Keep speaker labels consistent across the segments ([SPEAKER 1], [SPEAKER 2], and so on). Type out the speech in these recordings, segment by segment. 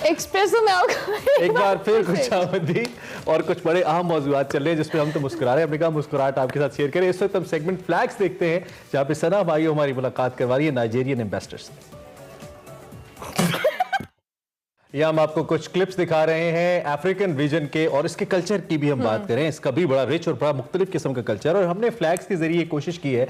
[SPEAKER 1] Expressive میں
[SPEAKER 2] ایک بار پھر کچھ آمدی اور کچھ بڑے اہم موضوعات چل رہے ہیں جس پہ ہم تو مسکرا رہے ہیں. ہم نے کہا مسکراہٹ آپ کے ساتھ شیئر کریں. اس وقت ہم سیگمنٹ فلیگز دیکھتے ہیں جہاں پہ ثنا بھائیو ہماری ملاقات کروا رہی ہے نائجیرین ایمبیسڈر سے. یہ ہم آپ کو کچھ کلپس دکھا رہے ہیں افریقن ریجن کے, اور اس کے کلچر کی بھی ہم بات کریں. اس کا بھی بڑا رچ اور بڑا مختلف قسم کا کلچر, اور ہم نے فلیگز کے ذریعے کوشش کی ہے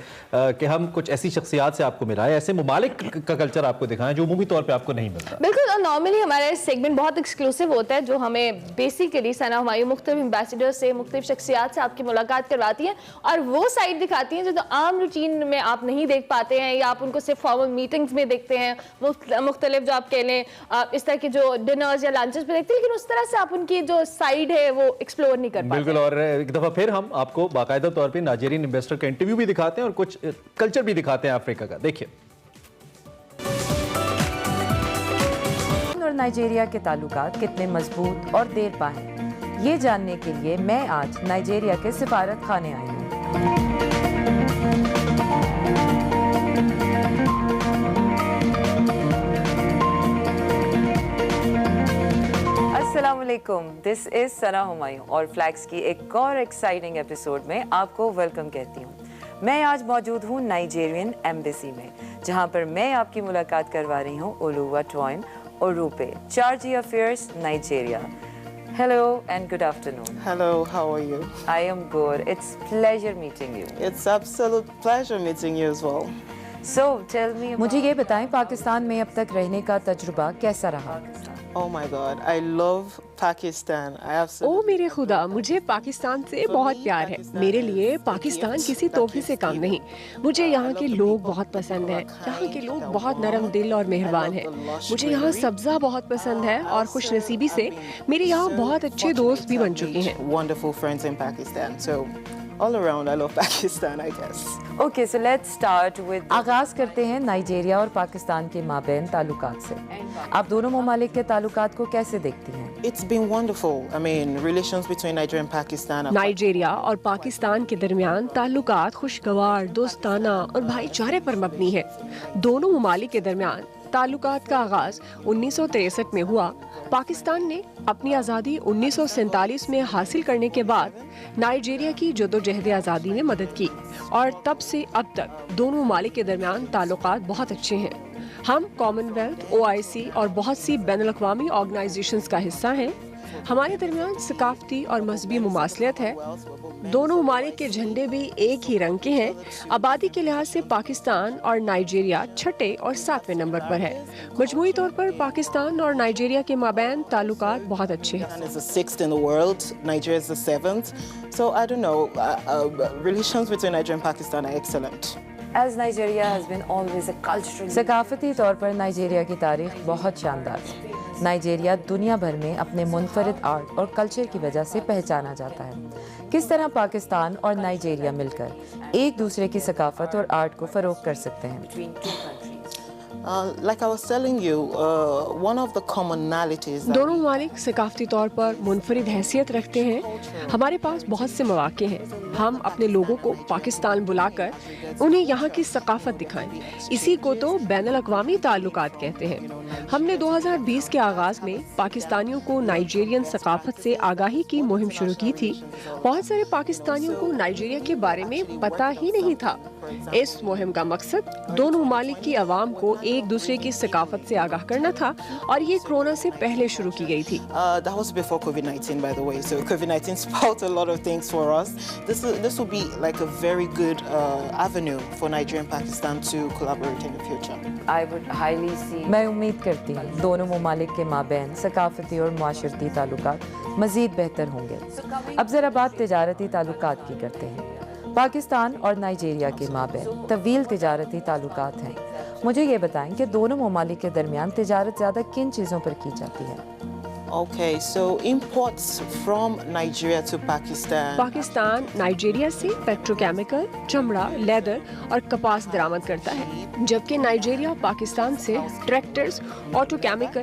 [SPEAKER 2] کہ ہم کچھ ایسی شخصیات سے آپ کو ملائیں, ایسے ممالک کا کلچر آپ کو دکھائیں جو عمومی طور پہ آپ کو نہیں ملتا.
[SPEAKER 1] بالکل, اور نارملی ہمارا سیگمنٹ بہت ایکسکلوسیو ہوتا ہے جو ہمیں بیسیکلی ثنا ہمایوں مختلف امبیسڈر سے, مختلف شخصیات سے آپ کی ملاقات کرواتی ہیں اور وہ سائڈ دکھاتی ہیں جو تو عام روٹین میں آپ نہیں دیکھ پاتے ہیں, یا آپ ان کو صرف فارمل میٹنگز میں دیکھتے ہیں, مختلف جو آپ کہہ لیں اس طرح کے جو ڈنرز یا لنچز پہ دیکھتے ہیں, لیکن اس طرح سے آپ ان کی جو سائڈ ہے وہ ایکسپلور نہیں کر پاتے.
[SPEAKER 2] بالکل, اور ایک دفعہ پھر ہم آپ کو باقاعدہ طور پہ نائجیرین انویسٹر کا انٹرویو بھی دکھاتے ہیں اور کچھ کلچر بھی دکھاتے ہیں افریقہ کا. دیکھیے.
[SPEAKER 3] اور نائجیریا کے تعلقات کتنے مضبوط اور دیر پا ہیں, یہ جاننے کے لیے میں آج نائجیریا کے سفارت خانے آئی ہوں. السلام علیکم, دس از ثنا ہمایوں اور فلیگز کی ایک اور ایکسائٹنگ ایپیسوڈ میں آپ کو ویلکم کہتی ہوں. میں آج موجود ہوں نائجیرین ایمبیسی میں, جہاں پر میں آپ کی ملاقات کروا رہی ہوں اولوواٹوئن اوروپے, charge affairs Nigeria. Hello and good afternoon.
[SPEAKER 4] Hello, how are you?
[SPEAKER 3] I am good. It's pleasure meeting you.
[SPEAKER 4] It's absolute pleasure meeting you as well.
[SPEAKER 3] So tell me about... مجھے یہ بتائیں پاکستان میں اب تک رہنے کا تجربہ کیسا رہا؟
[SPEAKER 4] Oh my God, I love Pakistan.
[SPEAKER 5] او میرے خدا, مجھے پاکستان سے بہت پیار ہے. میرے لیے پاکستان کسی تحفے سے کم نہیں. مجھے یہاں کے لوگ بہت پسند ہیں. یہاں کے لوگ بہت نرم دل اور مہربان ہیں. مجھے یہاں سبزہ بہت پسند ہے, اور خوش نصیبی سے میرے یہاں بہت اچھے دوست بھی بن چکے ہیں.
[SPEAKER 4] Wonderful friends in Pakistan. So all around I love Pakistan, I guess.
[SPEAKER 3] Okay, so let's start with... آغاز کرتے ہیں نائجیریا اور پاکستان کے مابین تعلقات سے. آپ دونوں ممالک کے تعلقات کو کیسے دیکھتی ہیں؟
[SPEAKER 4] It's been wonderful. I mean, relations between Nigeria and Pakistan.
[SPEAKER 5] Nigeria اور پاکستان کے درمیان تعلقات خوشگوار, دوستانہ اور بھائی چارے پر مبنی ہے. دونوں ممالک کے درمیان تعلقات کا آغاز 1963 میں ہوا. پاکستان نے اپنی آزادی 1947 میں حاصل کرنے کے بعد نائجیریا کی جدوجہد آزادی میں مدد کی, اور تب سے اب تک دونوں ممالک کے درمیان تعلقات بہت اچھے ہیں. ہم کامن ویلتھ, OIC اور بہت سی بین الاقوامی آرگنائزیشنز کا حصہ ہیں. ہمارے درمیان ثقافتی اور مذہبی مماثلت ہے. دونوں ممالک کے جھنڈے بھی ایک ہی رنگ کے ہیں. آبادی کے لحاظ سے پاکستان اور نائجیریا چھٹے اور 7ویں نمبر پر ہے. مجموعی طور پر پاکستان اور نائجیریا کے مابین تعلقات بہت اچھے ہیں.
[SPEAKER 4] Pakistan is the 6th in the world, Nigeria is the 7th. So I don't know, relations between Nigeria and Pakistan are excellent.
[SPEAKER 3] As Nigeria has been always a cultural... ثقافتی طور پر نائجیریا کی تاریخ بہت شاندار ہے. نائجیریا دنیا بھر میں اپنے منفرد آرٹ اور کلچر کی وجہ سے پہچانا جاتا ہے. کس طرح پاکستان اور نائجیریا مل کر ایک دوسرے کی ثقافت اور آرٹ کو فروغ کر سکتے ہیں؟
[SPEAKER 4] Like I was telling you, one of the commonalities that
[SPEAKER 5] دونوں ممالک ثقافتی طور پر منفرد حیثیت رکھتے ہیں. ہمارے پاس بہت سے مواقع ہیں. ہم اپنے لوگوں کو پاکستان بلا کر انہیں یہاں کی ثقافت دکھائیں. اسی کو تو بین الاقوامی تعلقات کہتے ہیں. ہم نے 2020 کے آغاز میں پاکستانیوں کو نائجیرین ثقافت سے آگاہی کی مہم شروع کی تھی. بہت سارے پاکستانیوں کو نائجیریا کے بارے میں پتہ ہی نہیں تھا. اس مہم کا مقصد دونوں ممالک کی عوام کو ایک دوسرے کی ثقافت سے آگاہ کرنا تھا, اور یہ کورونا سے پہلے شروع کی گئی تھی.
[SPEAKER 4] That was before COVID-19, by the way. So COVID-19 spoiled a lot of things for us. This will be like a very good avenue for Nigeria and Pakistan to collaborate in the future.
[SPEAKER 3] I would highly see... میں امید کرتی ہوں دونوں ممالک کے مابین ثقافتی اور معاشرتی تعلقات مزید بہتر ہوں گے. اب ذرا بات تجارتی تعلقات کی کرتے ہیں. پاکستان اور نائجیریا کے مابین طویل تجارتی تعلقات ہیں. مجھے یہ بتائیں کہ دونوں ممالک کے درمیان تجارت زیادہ کن چیزوں پر کی جاتی ہے؟
[SPEAKER 4] Okay, so imports from Nigeria to Pakistan.
[SPEAKER 5] Pakistan Nigeria سے پیٹروکیمیکل, چمڑا, لیدر اور کپاس درآمد کرتا ہے, جبکہ نائجیریا پاکستان سے tractors, auto chemical,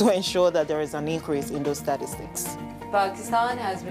[SPEAKER 4] to ensure that there is an increase in those statistics.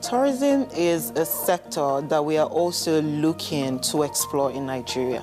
[SPEAKER 4] Tourism is a sector that we are also looking to explore in Nigeria,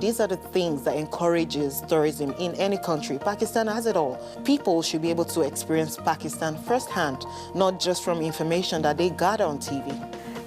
[SPEAKER 4] These are the things that encourages tourism in any country. Pakistan has it all. People should be able to experience Pakistan firsthand, not just from information that they got on TV.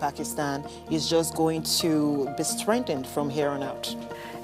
[SPEAKER 4] Pakistan is just going to be strengthened from here on out.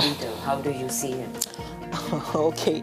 [SPEAKER 6] leader, how do you see him?
[SPEAKER 4] Okay,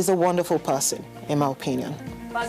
[SPEAKER 4] is a wonderful person, in my opinion.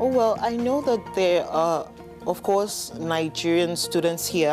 [SPEAKER 4] Oh well, I know that there are, of course, Nigerian students here,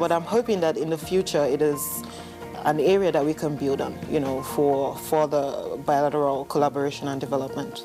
[SPEAKER 4] But I'm hoping that in the future it is an area that we can build on, you know, for the bilateral collaboration and development.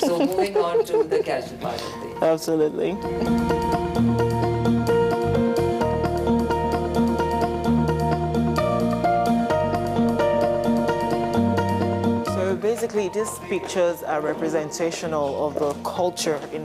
[SPEAKER 6] So moving on to the casual part of the.
[SPEAKER 4] Absolutely. Basically, these pictures are representational of the culture in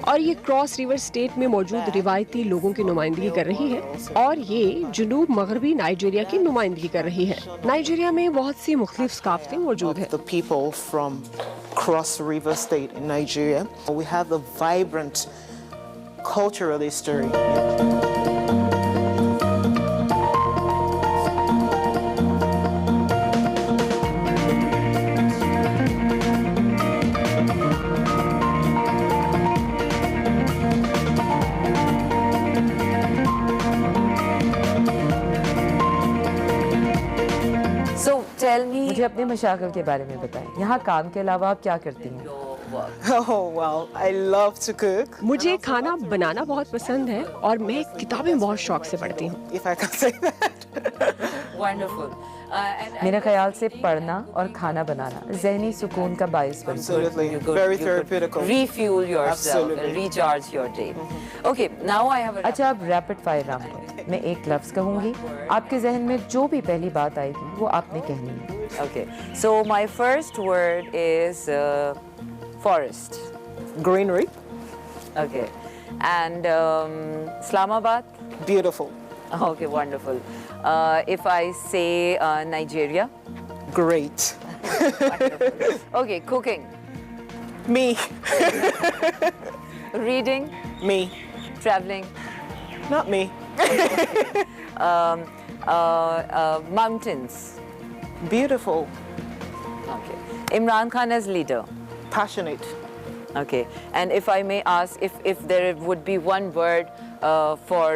[SPEAKER 5] اور یہ cross river state میں موجود روایتی لوگوں کی نمائندگی کر رہی ہے اور یہ جنوب مغربی نائجیریا کی نمائندگی کر رہی ہے. نائجیریا میں بہت سی مختلف ثقافتیں موجود ہیں.
[SPEAKER 4] The people from Cross River State in Nigeria, we have a vibrant cultural history.
[SPEAKER 6] So tell me
[SPEAKER 3] مجھے اپنے مشاغل کے بارے میں بتائیں. یہاں کام کے علاوہ آپ کیا کرتی ہیں؟
[SPEAKER 6] your work.
[SPEAKER 4] Oh, well, I love to cook,
[SPEAKER 5] مجھے کھانا بنانا بہت پسند ہے اور میں کتابیں بہت شوق سے پڑھتی ہوں.
[SPEAKER 4] if I can say that.
[SPEAKER 6] Wonderful. And
[SPEAKER 3] میرے خیال سے پڑھنا اور کھانا بنانا ذہنی سکون کا باعث بنتا ہے.
[SPEAKER 4] Absolutely.
[SPEAKER 6] you could-
[SPEAKER 4] Very
[SPEAKER 6] you could
[SPEAKER 4] therapeutical.
[SPEAKER 6] refuel yourself and
[SPEAKER 4] Absolutely.
[SPEAKER 6] recharge your day. Okay, now I have a
[SPEAKER 3] اچھا اب ریپڈ فائر راؤنڈ ہے. میں ایک لفظ کہوں گی, آپ کے ذہن میں جو بھی پہلی بات آئے گی وہ آپ نے کہنی ہے.
[SPEAKER 6] Okay, so my first word is forest.
[SPEAKER 4] Greenery,
[SPEAKER 6] Okay, and Islamabad.
[SPEAKER 4] beautiful,
[SPEAKER 6] Okay, wonderful. If I say Nigeria.
[SPEAKER 4] great.
[SPEAKER 6] Okay, cooking,
[SPEAKER 4] Me,
[SPEAKER 6] reading,
[SPEAKER 4] me,
[SPEAKER 6] traveling,
[SPEAKER 4] not me.
[SPEAKER 6] mountains.
[SPEAKER 4] Beautiful,
[SPEAKER 6] Okay, Imran Khan as leader.
[SPEAKER 4] passionate,
[SPEAKER 6] Okay, and if I may ask, if there would be one word for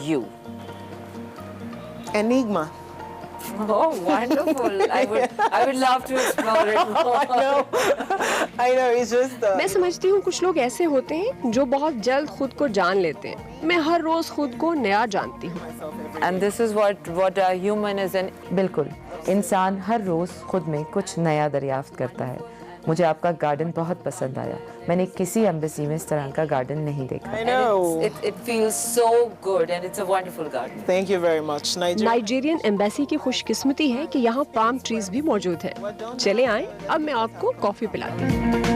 [SPEAKER 6] you.
[SPEAKER 4] enigma.
[SPEAKER 6] Oh, wonderful! I would love to explore it more.
[SPEAKER 4] I know, it's just
[SPEAKER 5] میں سمجھتی ہوں کچھ لوگ ایسے ہوتے ہیں جو بہت جلد خود کو جان لیتے ہیں. میں ہر روز خود کو نیا جانتی ہوں.
[SPEAKER 6] And this is what a human is an.
[SPEAKER 3] بالکل, انسان ہر روز خود میں کچھ نیا دریافت کرتا ہے. مجھے آپ کا گارڈن بہت پسند آیا. میں نے کسی ایمبیسی میں اس طرح کا گارڈن نہیں دیکھا.
[SPEAKER 4] I know.
[SPEAKER 6] It feels so good, and it's a wonderful garden.
[SPEAKER 4] Thank you very much, Nigeria.
[SPEAKER 5] Nigerian embassy کی خوش قسمتی ہے کہ یہاں پام ٹریز بھی موجود ہیں. چلے آئیں, اب میں آپ کو کافی پلاتی ہوں.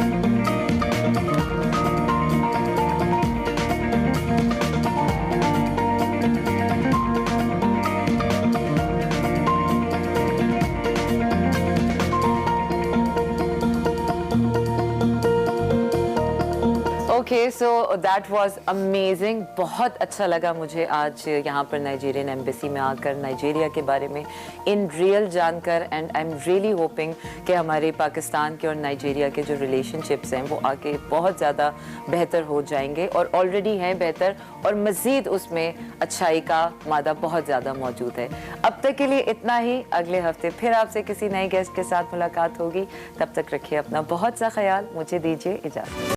[SPEAKER 6] Okay, so that was amazing. بہت اچھا لگا مجھے آج یہاں پر نائجیرین ایمبیسی میں آ کر نائجیریا کے بارے میں ان ریئل جان کر. And I am really hoping کہ ہمارے پاکستان کے اور نائجیریا کے جو ریلیشن شپس ہیں وہ آگے بہت زیادہ بہتر ہو جائیں گے, اور آلریڈی ہیں بہتر, اور مزید اس میں اچھائی کا مادہ بہت زیادہ موجود ہے. اب تک کے لیے اتنا ہی. اگلے ہفتے پھر آپ سے کسی نئے گیسٹ کے ساتھ ملاقات ہوگی. تب تک رکھیے اپنا بہت سا خیال. مجھے دیجیے اجازت.